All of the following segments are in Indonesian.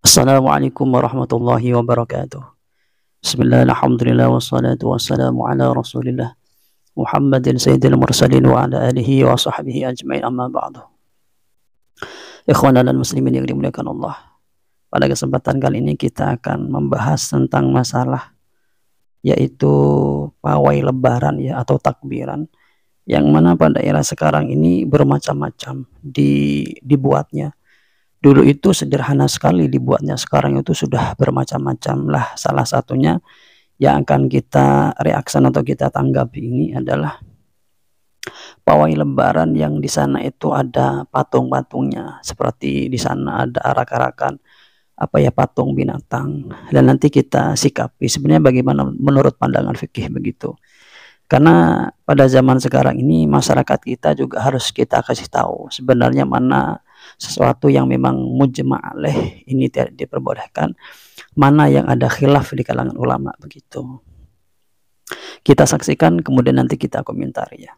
Assalamualaikum warahmatullahi wabarakatuh. Bismillah, alhamdulillah, wassalatu wassalamu ala rasulillah Muhammadin sayyidil mursalin wa ala alihi wa sahbihi ajmain, amma ba'du. Ikhwanan dan muslimin yang dimuliakan Allah, pada kesempatan kali ini kita akan membahas tentang masalah yaitu pawai lebaran ya, atau takbiran, yang mana pada era sekarang ini bermacam-macam dibuatnya. Dulu itu sederhana sekali dibuatnya, sekarang itu sudah bermacam-macam lah. Salah satunya yang akan kita reaksi atau kita tanggapi ini adalah pawai lebaran yang di sana itu ada patung-patungnya, seperti di sana ada arak-arakan patung binatang, dan nanti kita sikapi sebenarnya bagaimana menurut pandangan fikih begitu. Karena pada zaman sekarang ini masyarakat kita juga harus kita kasih tahu sebenarnya mana sesuatu yang memang mujma' alaih ini tidak diperbolehkan, mana yang ada khilaf di kalangan ulama begitu. Kita saksikan kemudian nanti kita komentari ya.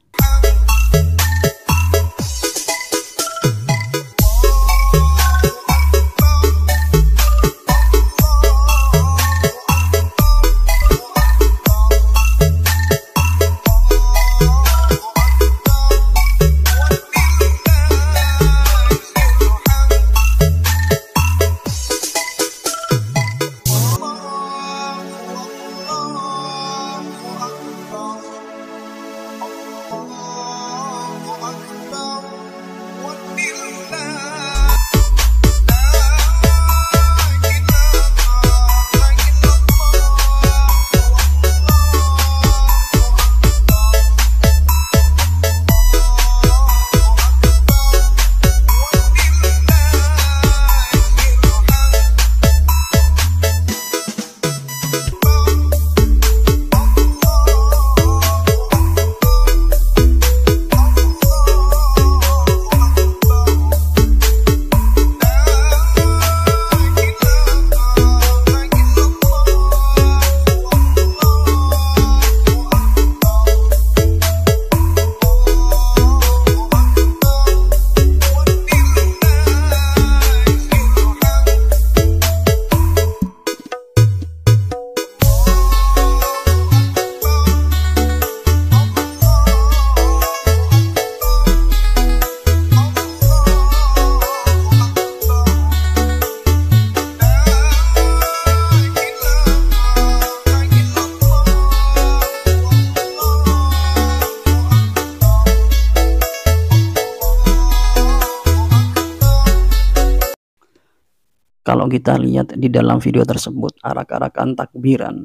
Kalau kita lihat di dalam video tersebut, arak-arakan takbiran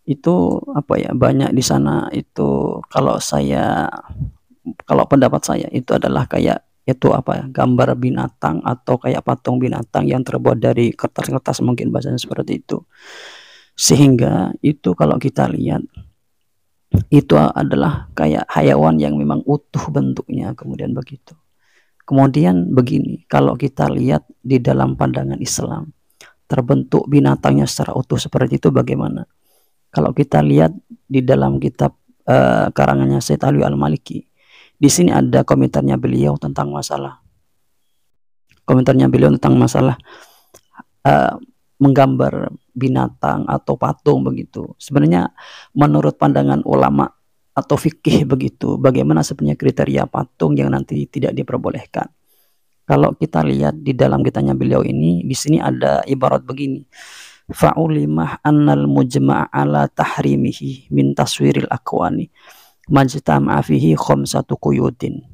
itu banyak di sana itu, kalau pendapat saya itu adalah kayak itu gambar binatang atau kayak patung binatang yang terbuat dari kertas-kertas, mungkin bahasanya seperti itu. Sehingga itu kalau kita lihat itu adalah kayak hayawan yang memang utuh bentuknya, kemudian begitu. Kemudian begini, kalau kita lihat di dalam pandangan Islam, terbentuk binatangnya secara utuh seperti itu bagaimana? Kalau kita lihat di dalam kitab karangannya Syed Ali Al-Maliki, di sini ada komentarnya beliau tentang masalah menggambar binatang atau patung begitu. Sebenarnya menurut pandangan ulama atau fikih begitu, bagaimana sebenarnya kriteria patung yang nanti tidak diperbolehkan. Kalau kita lihat di dalam kitabnya beliau ini, di sini ada ibarat begini, fa'ulimah annal mujma' ala tahrimihi min taswiril akwani majtama'a fihi khamsatu quyudin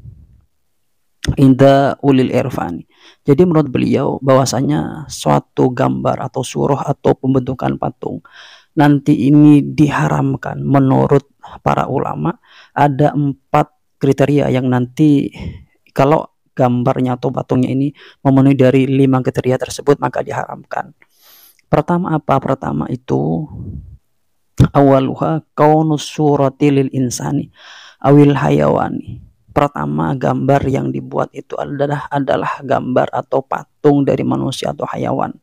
inda ulil irfani. Jadi menurut beliau bahwasanya suatu gambar atau surah atau pembentukan patung nanti ini diharamkan menurut para ulama, ada 4 kriteria yang nanti kalau gambarnya atau patungnya ini memenuhi dari 5 kriteria tersebut maka diharamkan. Pertama Pertama itu awaluha kaunus surati lil insani awil hayawani. Pertama, gambar yang dibuat itu adalah gambar atau patung dari manusia atau hayawan.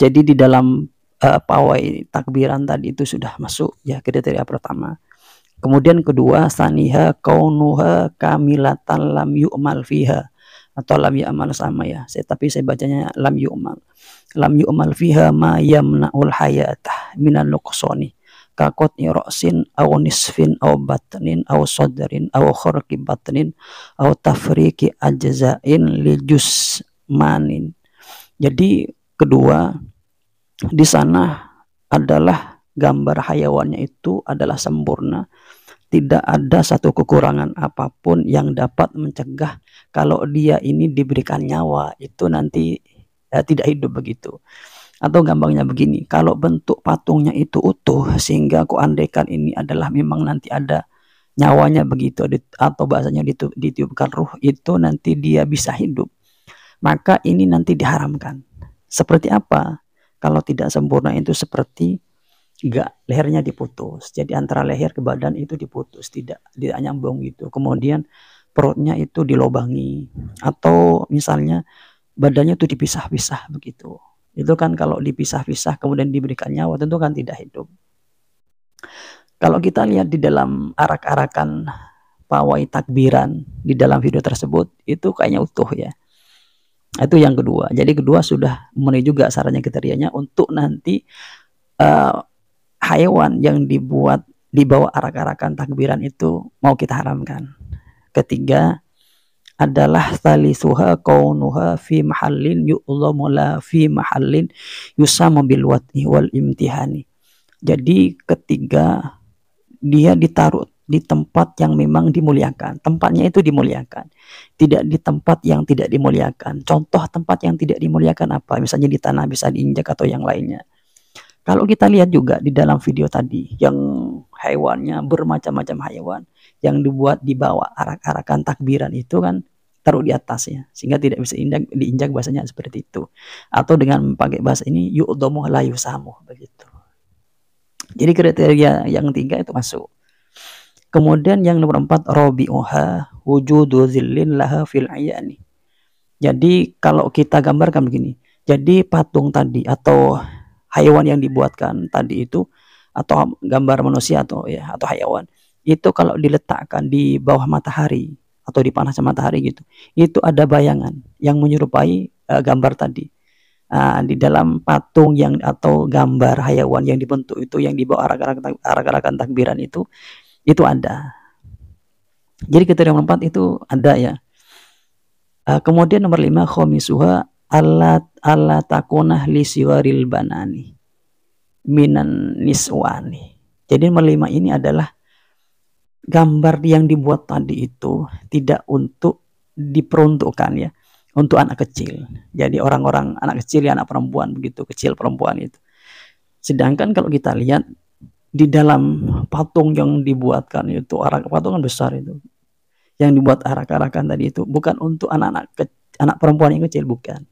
Jadi di dalam pawai takbiran tadi itu sudah masuk ya kriteria pertama. Kemudian kedua, saniha kaunuha kamilatan lam yu'mal fiha, atau lam ya'mal sama ya. Tapi saya bacanya lam yu'mal. lam yu'mal fiha ma yamna'ul hayatah minan nuqsani kakot ra'sin aw nisfin aw batnin aw sadrin aw khurqi batnin aw tafriqi ajza'in li jusmanin. Jadi kedua, di sana adalah gambar hayawannya itu adalah sempurna, tidak ada satu kekurangan apapun yang dapat mencegah kalau dia ini diberikan nyawa itu nanti tidak hidup begitu. Atau gampangnya begini, kalau bentuk patungnya itu utuh sehingga aku andaikan ini adalah memang nanti ada nyawanya begitu, atau bahasanya ditiupkan ruh, itu nanti dia bisa hidup, maka ini nanti diharamkan. Seperti apa? Kalau tidak sempurna itu seperti lehernya diputus, jadi antara leher ke badan itu diputus, tidak nyambung gitu. Kemudian perutnya itu dilobangi, atau misalnya badannya itu dipisah-pisah begitu. Itu kan kalau dipisah-pisah kemudian diberikan nyawa, tentu kan tidak hidup. Kalau kita lihat di dalam arak-arakan pawai takbiran di dalam video tersebut, itu kayaknya utuh ya. Itu yang kedua. Jadi kedua sudah memenuhi juga syaratnya kriterianya untuk nanti hewan yang dibuat di bawah arak-arakan takbiran itu mau kita haramkan. Ketiga adalah salisuha kaunuha fi mahallin yu'lamu la fi mahallin yusama bil wat'i wal imtihani. Jadi ketiga, dia ditaruh di tempat yang memang dimuliakan. Tempatnya itu dimuliakan, tidak di tempat yang tidak dimuliakan. Contoh tempat yang tidak dimuliakan apa? Misalnya di tanah bisa diinjak atau yang lainnya. Kalau kita lihat juga di dalam video tadi, yang hewannya bermacam-macam hewan yang dibuat di bawah arak-arakan takbiran itu kan taruh di atasnya sehingga tidak bisa diinjak, bahasanya seperti itu. Atau dengan pakai bahasa ini yu'dhamu la yusamu begitu. Jadi kriteria yang tiga itu masuk. Kemudian yang nomor 4, rabi'uha wujudu dzillin laha fil ayani. Jadi kalau kita gambarkan begini, jadi patung tadi atau hewan yang dibuatkan tadi itu, atau gambar manusia atau hewan itu, kalau diletakkan di bawah matahari atau di panasnya matahari gitu, itu ada bayangan yang menyerupai gambar tadi. Di dalam patung yang atau gambar hewan yang dibentuk itu, yang dibawa arak-arakan takbiran itu ada. Jadi kriteria nomor 4 itu ada ya. Kemudian nomor 5, khomisuha ala takunah li siwaril banani minan niswani. Jadi nomor 5 ini adalah gambar yang dibuat tadi itu tidak untuk diperuntukkan ya untuk anak kecil. Jadi orang-orang anak kecil ya, anak perempuan begitu, kecil perempuan itu. Sedangkan kalau kita lihat di dalam patung yang dibuatkan itu, patung kan besar itu, yang dibuat arak-arakan tadi itu bukan untuk anak perempuan yang kecil, bukan.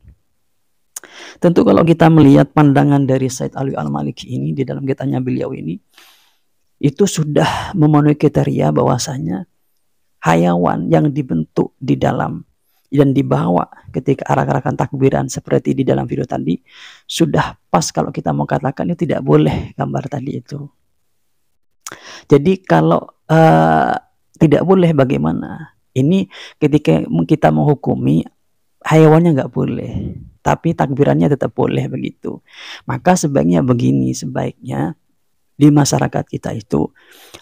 Tentu kalau kita melihat pandangan dari Said Alwi Al-Maliki ini di dalam kitabnya beliau ini, itu sudah memenuhi kriteria bahwasanya hayawan yang dibentuk di dalam dan dibawa ketika arak-arakan takbiran seperti di dalam video tadi sudah pas kalau kita mau katakan itu tidak boleh gambar tadi itu. Jadi kalau tidak boleh bagaimana? Ini ketika kita menghukumi hewannya nggak boleh, tapi takbirannya tetap boleh begitu. Maka sebaiknya begini, sebaiknya di masyarakat kita itu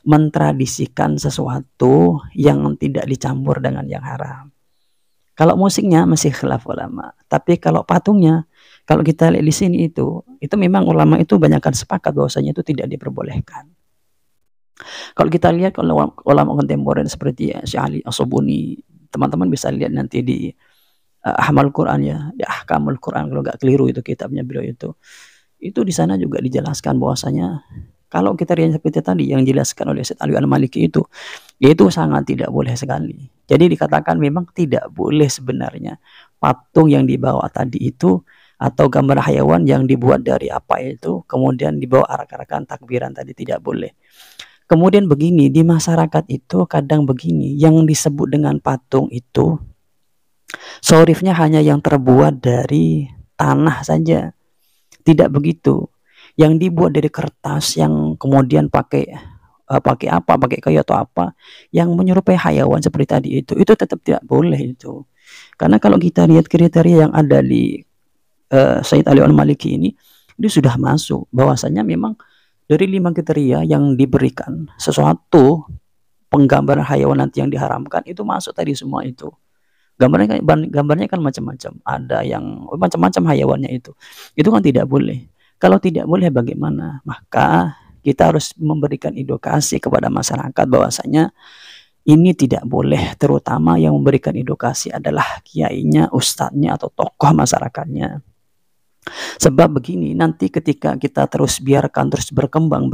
mentradisikan sesuatu yang tidak dicampur dengan yang haram. Kalau musiknya masih khilaf ulama, tapi kalau patungnya, kalau kita lihat di sini itu memang ulama itu banyakkan sepakat bahwasanya itu tidak diperbolehkan. Kalau kita lihat kalau ulama kontemporer seperti Syekh Ali As-Sobuni, teman-teman bisa lihat nanti di Ahmal Quran ya, di Ahkamul Quran kalau nggak keliru itu kitabnya beliau itu di sana juga dijelaskan bahwasanya kalau kita lihat seperti tadi yang dijelaskan oleh Said Alwi Al-Maliki itu sangat tidak boleh sekali. Jadi dikatakan memang tidak boleh sebenarnya patung yang dibawa tadi itu atau gambar hewan yang dibuat dari apa itu kemudian dibawa arak-arakan takbiran tadi, tidak boleh. Kemudian begini, di masyarakat itu kadang begini, yang disebut dengan patung itu sorifnya hanya yang terbuat dari tanah saja, tidak begitu. Yang dibuat dari kertas yang kemudian pakai kayu atau apa yang menyerupai hewan seperti tadi itu tetap tidak boleh itu. Karena kalau kita lihat kriteria yang ada di Sayyid Ali Al-Maliki ini sudah masuk bahwasanya memang dari 5 kriteria yang diberikan sesuatu penggambaran hayawan nanti yang diharamkan itu masuk tadi semua itu. Gambarnya kan macam-macam, ada yang macam-macam hayawannya itu kan tidak boleh. Kalau tidak boleh bagaimana? Maka kita harus memberikan edukasi kepada masyarakat bahwasanya ini tidak boleh, terutama yang memberikan edukasi adalah kiainya, ustadznya atau tokoh masyarakatnya. Sebab begini, nanti ketika kita terus biarkan terus berkembang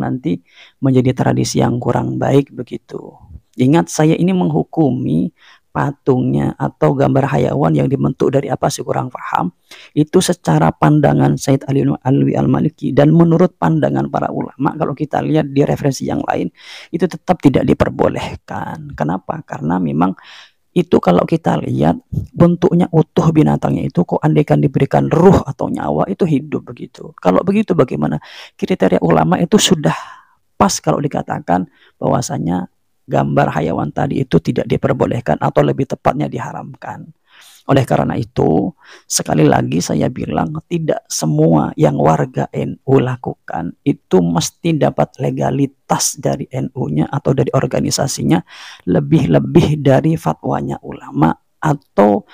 nanti menjadi tradisi yang kurang baik begitu. Ingat, saya ini menghukumi patungnya atau gambar hayawan yang dibentuk dari apa sih kurang paham, itu secara pandangan Sayyid Ali Alwi Al-Maliki dan menurut pandangan para ulama, kalau kita lihat di referensi yang lain itu tetap tidak diperbolehkan. Kenapa? Karena memang itu kalau kita lihat bentuknya utuh binatangnya itu, kok andaikan diberikan ruh atau nyawa itu hidup begitu. Kalau begitu bagaimana? Kriteria ulama itu sudah pas kalau dikatakan bahwasanya gambar hayawan tadi itu tidak diperbolehkan atau lebih tepatnya diharamkan. Oleh karena itu, sekali lagi saya bilang tidak semua yang warga NU lakukan itu mesti dapat legalitas dari NU-nya atau dari organisasinya lebih-lebih dari fatwanya ulama atau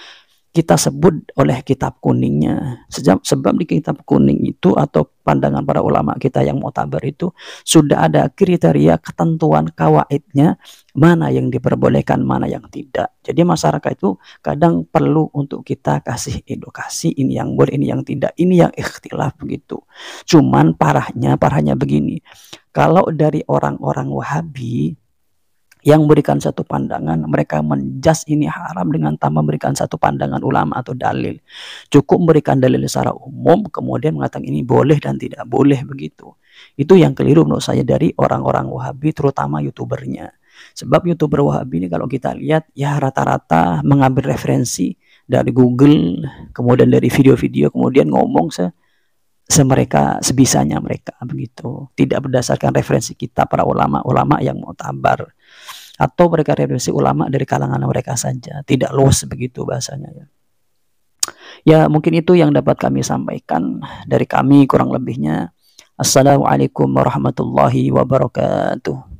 kita sebut oleh kitab kuningnya. Sebab di kitab kuning itu atau pandangan para ulama kita yang muktabar itu sudah ada kriteria ketentuan kawaidnya, mana yang diperbolehkan, mana yang tidak. Jadi masyarakat itu kadang perlu untuk kita kasih edukasi, ini yang boleh, ini yang tidak, ini yang ikhtilaf begitu. Cuman parahnya begini, kalau dari orang-orang Wahabi yang memberikan satu pandangan, mereka menjas ini haram dengan tanpa memberikan satu pandangan ulama atau dalil. Cukup memberikan dalil secara umum, kemudian mengatakan ini boleh dan tidak boleh begitu. Itu yang keliru menurut saya dari orang-orang Wahabi, terutama YouTubernya. Sebab YouTuber Wahabi ini kalau kita lihat ya rata-rata mengambil referensi dari Google, kemudian dari video-video, kemudian ngomong sebisanya mereka begitu. Tidak berdasarkan referensi kita para ulama-ulama yang muktabar. Atau mereka referensi ulama dari kalangan mereka saja, tidak luas begitu bahasanya ya. Ya mungkin itu yang dapat kami sampaikan dari kami, kurang lebihnya. Assalamualaikum warahmatullahi wabarakatuh.